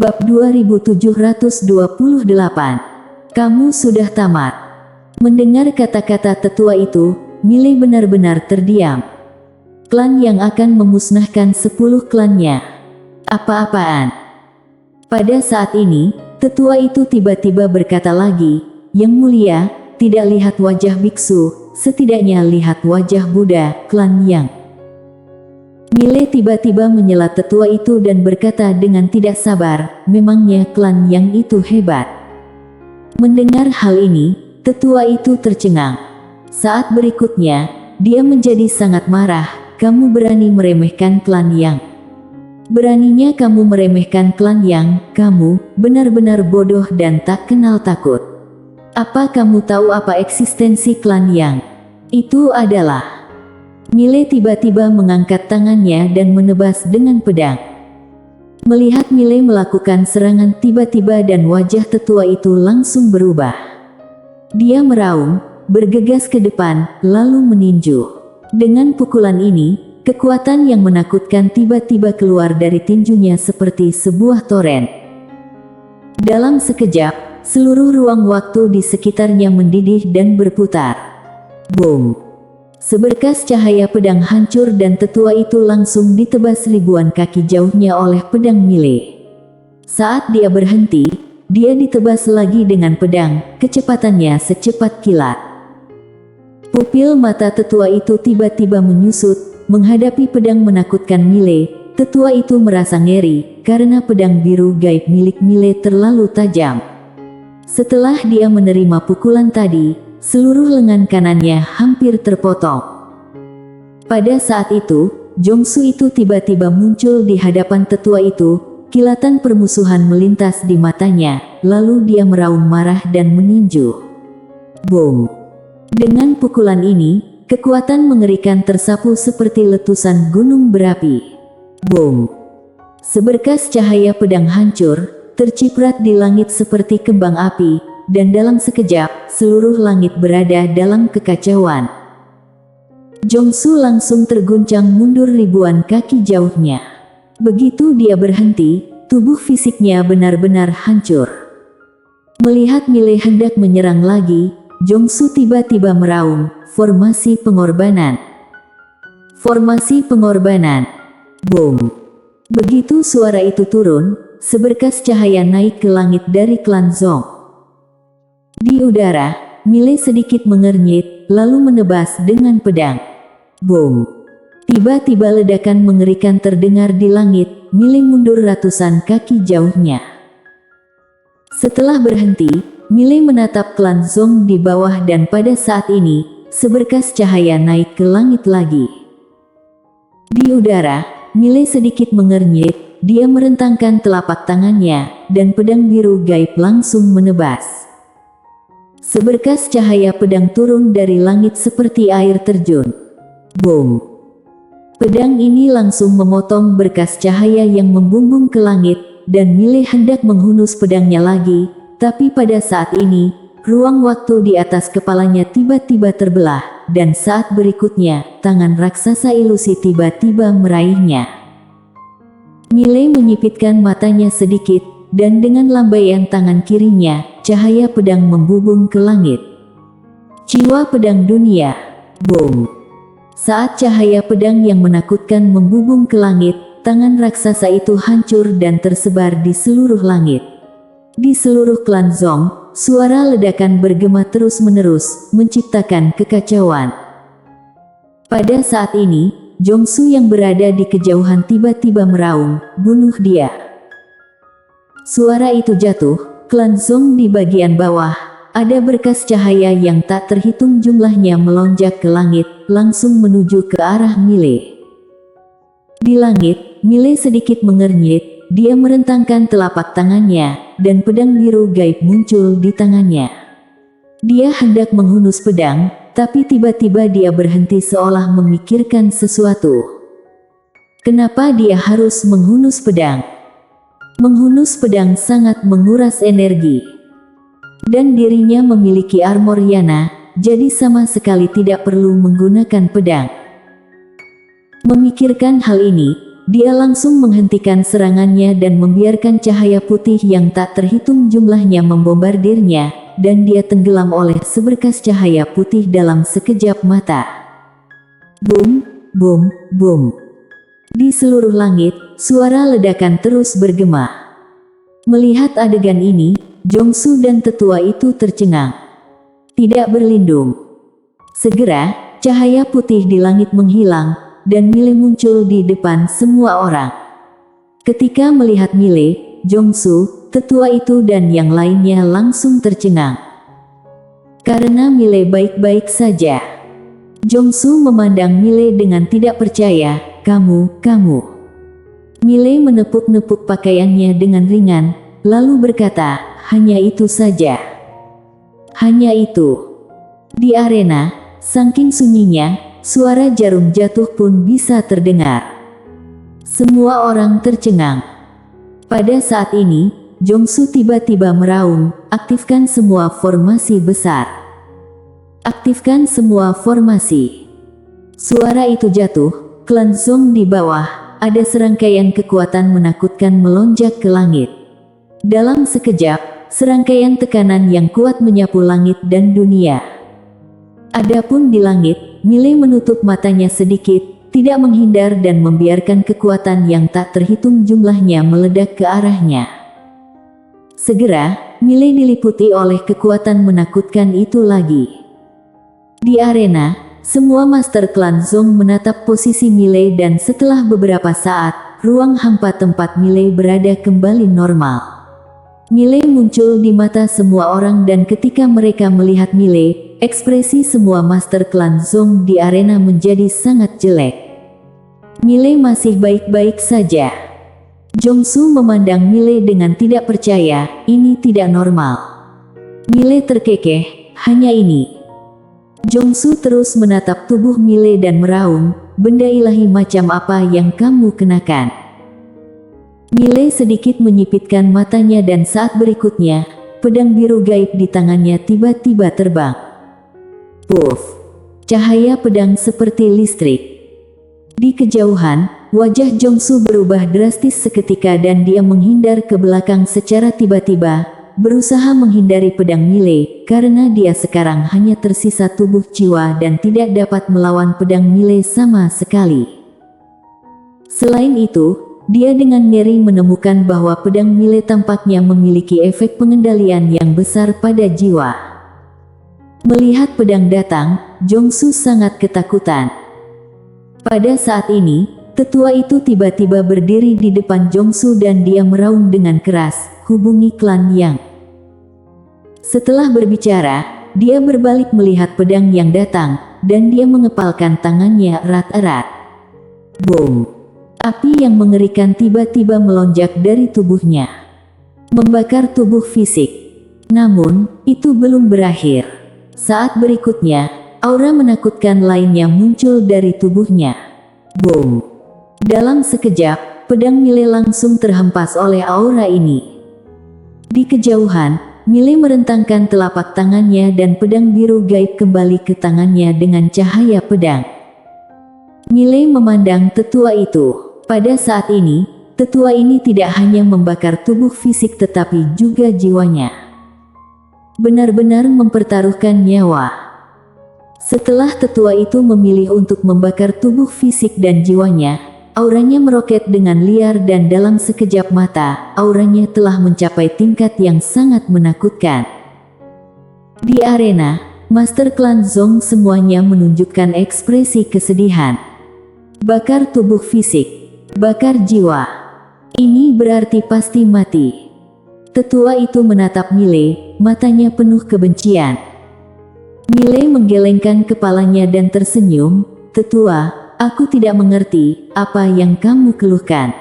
Bab 2728. Kamu sudah tamat. Mendengar kata-kata tetua itu, Mile benar-benar terdiam. Klan yang akan memusnahkan 10 klannya. Apa-apaan? Pada saat ini, tetua itu tiba-tiba berkata lagi, "Yang mulia, tidak lihat wajah biksu, setidaknya lihat wajah Buddha, klan Yang." Mile tiba-tiba menyela tetua itu dan berkata dengan tidak sabar, memangnya klan Yang itu hebat. Mendengar hal ini, tetua itu tercengang. Saat berikutnya, dia menjadi sangat marah, "Kamu berani meremehkan klan Yang. Beraninya kamu meremehkan klan Yang, kamu benar-benar bodoh dan tak kenal takut. Apa kamu tahu apa eksistensi klan Yang? Itu adalah..." Mile tiba-tiba mengangkat tangannya dan menebas dengan pedang. Melihat Mile melakukan serangan tiba-tiba dan wajah tetua itu langsung berubah. Dia meraung, bergegas ke depan, lalu meninju. Dengan pukulan ini, kekuatan yang menakutkan tiba-tiba keluar dari tinjunya seperti sebuah toren. Dalam sekejap, seluruh ruang waktu di sekitarnya mendidih dan berputar. Boom! Seberkas cahaya pedang hancur dan tetua itu langsung ditebas ribuan kaki jauhnya oleh pedang Mile. Saat dia berhenti, dia ditebas lagi dengan pedang, kecepatannya secepat kilat. Pupil mata tetua itu tiba-tiba menyusut, menghadapi pedang menakutkan Mile. Tetua itu merasa ngeri, karena pedang biru gaib milik Mile terlalu tajam. Setelah dia menerima pukulan tadi, seluruh lengan kanannya hampir terpotong. Pada saat itu, Jongsu itu tiba-tiba muncul di hadapan tetua itu, kilatan permusuhan melintas di matanya, lalu dia meraung marah dan meninju. Boom! Dengan pukulan ini, kekuatan mengerikan tersapu seperti letusan gunung berapi. Boom! Seberkas cahaya pedang hancur, terciprat di langit seperti kembang api, dan dalam sekejap, seluruh langit berada dalam kekacauan. Jongsu langsung terguncang mundur ribuan kaki jauhnya. Begitu dia berhenti, tubuh fisiknya benar-benar hancur. Melihat Mile hendak menyerang lagi, Jongsu tiba-tiba meraung, "Formasi pengorbanan! Formasi pengorbanan!" Boom! Begitu suara itu turun, seberkas cahaya naik ke langit dari klan Zong. Di udara, Mile sedikit mengernyit, lalu menebas dengan pedang. Boom! Tiba-tiba ledakan mengerikan terdengar di langit, Mile mundur ratusan kaki jauhnya. Setelah berhenti, Mile menatap klan Zong di bawah dan pada saat ini, seberkas cahaya naik ke langit lagi. Di udara, Mile sedikit mengernyit, dia merentangkan telapak tangannya, dan pedang biru gaib langsung menebas. Seberkas cahaya pedang turun dari langit seperti air terjun. Boom! Pedang ini langsung memotong berkas cahaya yang membumbung ke langit, dan Mile hendak menghunus pedangnya lagi, tapi pada saat ini, ruang waktu di atas kepalanya tiba-tiba terbelah, dan saat berikutnya, tangan raksasa ilusi tiba-tiba meraihnya. Mile menyipitkan matanya sedikit, dan dengan lambaian tangan kirinya, cahaya pedang membubung ke langit. Jiwa pedang dunia. Boom! Saat cahaya pedang yang menakutkan membubung ke langit, tangan raksasa itu hancur dan tersebar di seluruh langit. Di seluruh klan Zong, suara ledakan bergema terus-menerus, menciptakan kekacauan. Pada saat ini, Jongsu yang berada di kejauhan tiba-tiba meraung, "Bunuh dia!" Suara itu jatuh, klan Zong di bagian bawah, ada berkas cahaya yang tak terhitung jumlahnya melonjak ke langit, langsung menuju ke arah Mile. Di langit, Mile sedikit mengernyit, dia merentangkan telapak tangannya, dan pedang biru gaib muncul di tangannya. Dia hendak menghunus pedang, tapi tiba-tiba dia berhenti seolah memikirkan sesuatu. Kenapa dia harus menghunus pedang? Menghunus pedang sangat menguras energi. Dan dirinya memiliki armor Yana, jadi sama sekali tidak perlu menggunakan pedang. Memikirkan hal ini, dia langsung menghentikan serangannya dan membiarkan cahaya putih yang tak terhitung jumlahnya membombardirnya, dan dia tenggelam oleh seberkas cahaya putih dalam sekejap mata. Boom, boom, boom. Di seluruh langit, suara ledakan terus bergema. Melihat adegan ini, Jongsu dan tetua itu tercengang. Tidak berlindung. Segera, cahaya putih di langit menghilang, dan Mile muncul di depan semua orang. Ketika melihat Mile, Jongsu, tetua itu dan yang lainnya langsung tercengang. Karena Mile baik-baik saja. Jongsu memandang Mile dengan tidak percaya. Kamu. Mile menepuk-nepuk pakaiannya dengan ringan, lalu berkata, hanya itu saja. Hanya itu. Di arena, saking sunyinya, suara jarum jatuh pun bisa terdengar. Semua orang tercengang. Pada saat ini, Jongsu tiba-tiba meraung, aktifkan semua formasi besar. Aktifkan semua formasi. Suara itu jatuh, klan Zong di bawah, ada serangkaian kekuatan menakutkan melonjak ke langit. Dalam sekejap, serangkaian tekanan yang kuat menyapu langit dan dunia. Adapun di langit, Mile menutup matanya sedikit, tidak menghindar dan membiarkan kekuatan yang tak terhitung jumlahnya meledak ke arahnya. Segera, Mile diliputi oleh kekuatan menakutkan itu lagi. Di arena, semua master klan Zong menatap posisi Mile dan setelah beberapa saat, ruang hampa tempat Mile berada kembali normal. Mile muncul di mata semua orang dan ketika mereka melihat Mile, ekspresi semua master klan Zong di arena menjadi sangat jelek. Mile masih baik-baik saja. Jongsu memandang Mile dengan tidak percaya, ini tidak normal. Mile terkekeh, hanya ini. Jongsu terus menatap tubuh Mile dan meraung, benda ilahi macam apa yang kamu kenakan? Mile sedikit menyipitkan matanya dan saat berikutnya, pedang biru gaib di tangannya tiba-tiba terbang. Puff! Cahaya pedang seperti listrik. Di kejauhan, wajah Jongsu berubah drastis seketika dan dia menghindar ke belakang secara tiba-tiba, berusaha menghindari pedang Mile, karena dia sekarang hanya tersisa tubuh jiwa dan tidak dapat melawan pedang Mile sama sekali. Selain itu, dia dengan ngeri menemukan bahwa pedang Mile tampaknya memiliki efek pengendalian yang besar pada jiwa. Melihat pedang datang, Jongsu sangat ketakutan. Pada saat ini, tetua itu tiba-tiba berdiri di depan Jongsu dan dia meraung dengan keras, hubungi klan Yang. Setelah berbicara, dia berbalik melihat pedang yang datang, dan dia mengepalkan tangannya erat-erat. Boom! Api yang mengerikan tiba-tiba melonjak dari tubuhnya, membakar tubuh fisik. Namun, itu belum berakhir. Saat berikutnya, aura menakutkan lainnya muncul dari tubuhnya. Boom! Dalam sekejap, pedang Mile langsung terhempas oleh aura ini. Di kejauhan, Mile merentangkan telapak tangannya dan pedang biru gaib kembali ke tangannya dengan cahaya pedang. Mile memandang tetua itu. Pada saat ini, tetua ini tidak hanya membakar tubuh fisik tetapi juga jiwanya. Benar-benar mempertaruhkan nyawa. Setelah tetua itu memilih untuk membakar tubuh fisik dan jiwanya, auranya meroket dengan liar dan dalam sekejap mata, auranya telah mencapai tingkat yang sangat menakutkan. Di arena, master klan Zong semuanya menunjukkan ekspresi kesedihan. Bakar tubuh fisik. Bakar jiwa. Ini berarti pasti mati. Tetua itu menatap Mile, matanya penuh kebencian. Mile menggelengkan kepalanya dan tersenyum, tetua, aku tidak mengerti apa yang kamu keluhkan.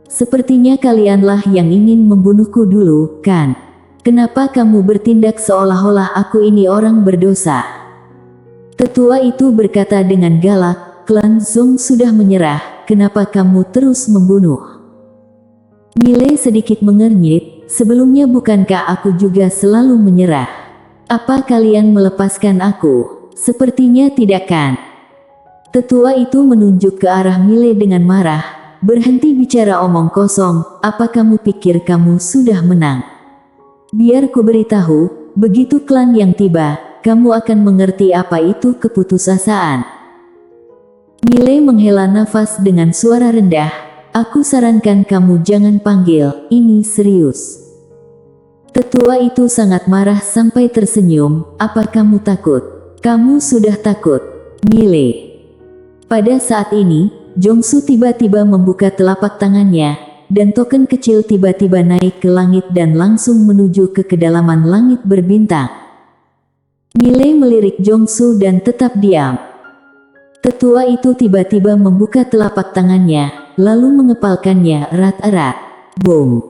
Sepertinya kalianlah yang ingin membunuhku dulu, kan? Kenapa kamu bertindak seolah-olah aku ini orang berdosa? Tetua itu berkata dengan galak, klan Zong sudah menyerah. Kenapa kamu terus membunuh? Mile sedikit mengernyit, sebelumnya bukankah aku juga selalu menyerah? Apa kalian melepaskan aku? Sepertinya tidak kan? Tetua itu menunjuk ke arah Mile dengan marah, berhenti bicara omong kosong, apa kamu pikir kamu sudah menang? Biar ku beritahu, begitu klan yang tiba, kamu akan mengerti apa itu keputusasaan. Milei menghela nafas dengan suara rendah, aku sarankan kamu jangan panggil, ini serius. Tetua itu sangat marah sampai tersenyum, apa kamu takut? Kamu sudah takut, Milei. Pada saat ini, Jongsu tiba-tiba membuka telapak tangannya, dan token kecil tiba-tiba naik ke langit dan langsung menuju ke kedalaman langit berbintang. Milei melirik Jongsu dan tetap diam. Tetua itu tiba-tiba membuka telapak tangannya, lalu mengepalkannya erat-erat. Boom!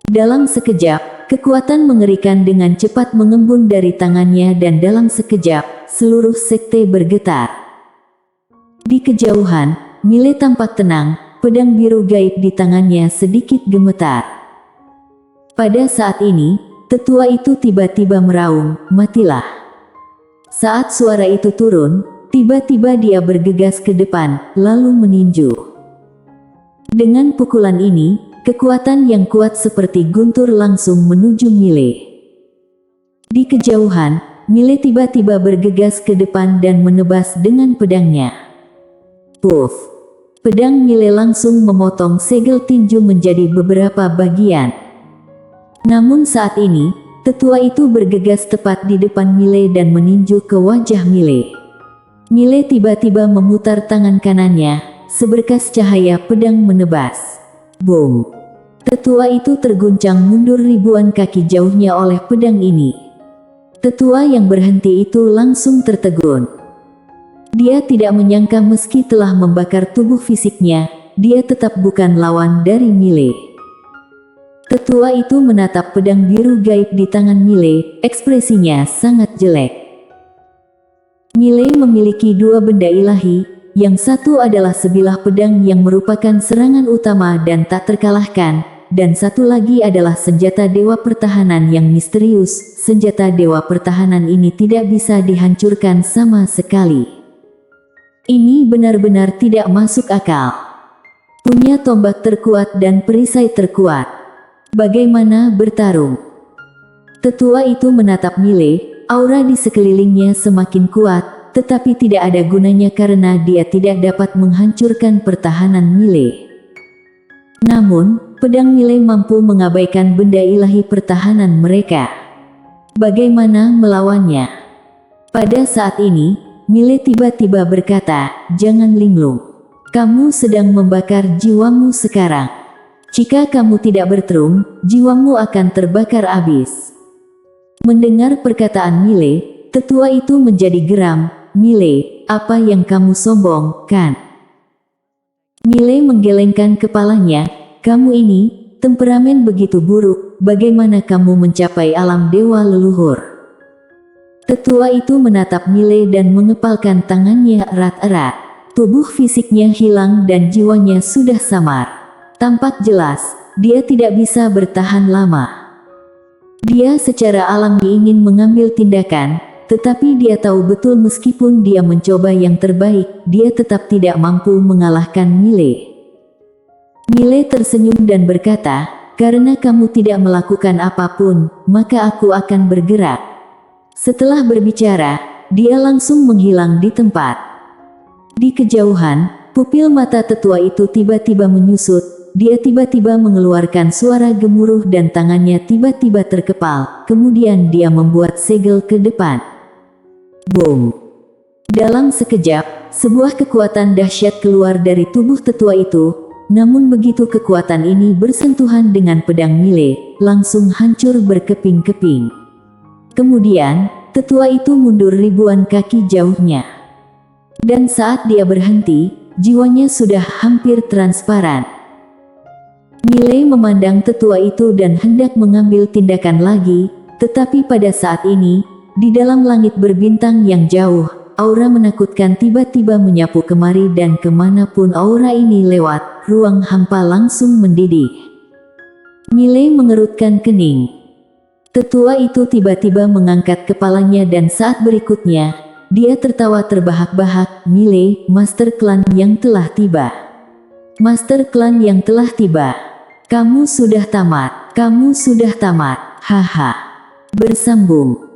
Dalam sekejap, kekuatan mengerikan dengan cepat mengembun dari tangannya dan dalam sekejap, seluruh sekte bergetar. Di kejauhan, Milei tampak tenang, pedang biru gaib di tangannya sedikit gemetar. Pada saat ini, tetua itu tiba-tiba meraung, matilah. Saat suara itu turun, tiba-tiba dia bergegas ke depan, lalu meninju. Dengan pukulan ini, kekuatan yang kuat seperti guntur langsung menuju Milei. Di kejauhan, Milei tiba-tiba bergegas ke depan dan menebas dengan pedangnya. Puff! Pedang Milei langsung memotong segel tinju menjadi beberapa bagian. Namun saat ini, tetua itu bergegas tepat di depan Milei dan meninju ke wajah Milei. Milei tiba-tiba memutar tangan kanannya, seberkas cahaya pedang menebas. Boom! Tetua itu terguncang mundur ribuan kaki jauhnya oleh pedang ini. Tetua yang berhenti itu langsung tertegun. Dia tidak menyangka meski telah membakar tubuh fisiknya, dia tetap bukan lawan dari Milei. Tetua itu menatap pedang biru gaib di tangan Milei, ekspresinya sangat jelek. Milei memiliki dua benda ilahi, yang satu adalah sebilah pedang yang merupakan serangan utama dan tak terkalahkan, dan satu lagi adalah senjata dewa pertahanan yang misterius. Senjata dewa pertahanan ini tidak bisa dihancurkan sama sekali. Ini benar-benar tidak masuk akal. Punya tombak terkuat dan perisai terkuat. Bagaimana bertarung? Tetua itu menatap Milei, aura di sekelilingnya semakin kuat, tetapi tidak ada gunanya karena dia tidak dapat menghancurkan pertahanan Milei. Namun, pedang Milei mampu mengabaikan benda ilahi pertahanan mereka. Bagaimana melawannya? Pada saat ini, Milei tiba-tiba berkata, jangan linglung. Kamu sedang membakar jiwamu sekarang. Jika kamu tidak berterung, jiwamu akan terbakar habis. Mendengar perkataan Milei, tetua itu menjadi geram. Milei, apa yang kamu sombong, kan? Milei menggelengkan kepalanya, kamu ini, temperamen begitu buruk, bagaimana kamu mencapai alam dewa leluhur? Tetua itu menatap Milei dan mengepalkan tangannya erat-erat. Tubuh fisiknya hilang dan jiwanya sudah samar. Tampak jelas, dia tidak bisa bertahan lama. Dia secara alami ingin mengambil tindakan, tetapi dia tahu betul meskipun dia mencoba yang terbaik, dia tetap tidak mampu mengalahkan Milei. Milei tersenyum dan berkata, karena kamu tidak melakukan apapun, maka aku akan bergerak. Setelah berbicara, dia langsung menghilang di tempat. Di kejauhan, pupil mata tetua itu tiba-tiba menyusut, dia tiba-tiba mengeluarkan suara gemuruh dan tangannya tiba-tiba terkepal, kemudian dia membuat segel ke depan. Boom! Dalam sekejap, sebuah kekuatan dahsyat keluar dari tubuh tetua itu, namun begitu kekuatan ini bersentuhan dengan pedang Milei, langsung hancur berkeping-keping. Kemudian, tetua itu mundur ribuan kaki jauhnya. Dan saat dia berhenti, jiwanya sudah hampir transparan. Milei memandang tetua itu dan hendak mengambil tindakan lagi, tetapi pada saat ini, di dalam langit berbintang yang jauh, aura menakutkan tiba-tiba menyapu kemari dan kemanapun aura ini lewat, ruang hampa langsung mendidih. Milei mengerutkan kening. Tetua itu tiba-tiba mengangkat kepalanya dan saat berikutnya, dia tertawa terbahak-bahak, Milei, Master Klan yang telah tiba. Master klan yang telah tiba. Kamu sudah tamat. Kamu sudah tamat. Haha. Bersambung.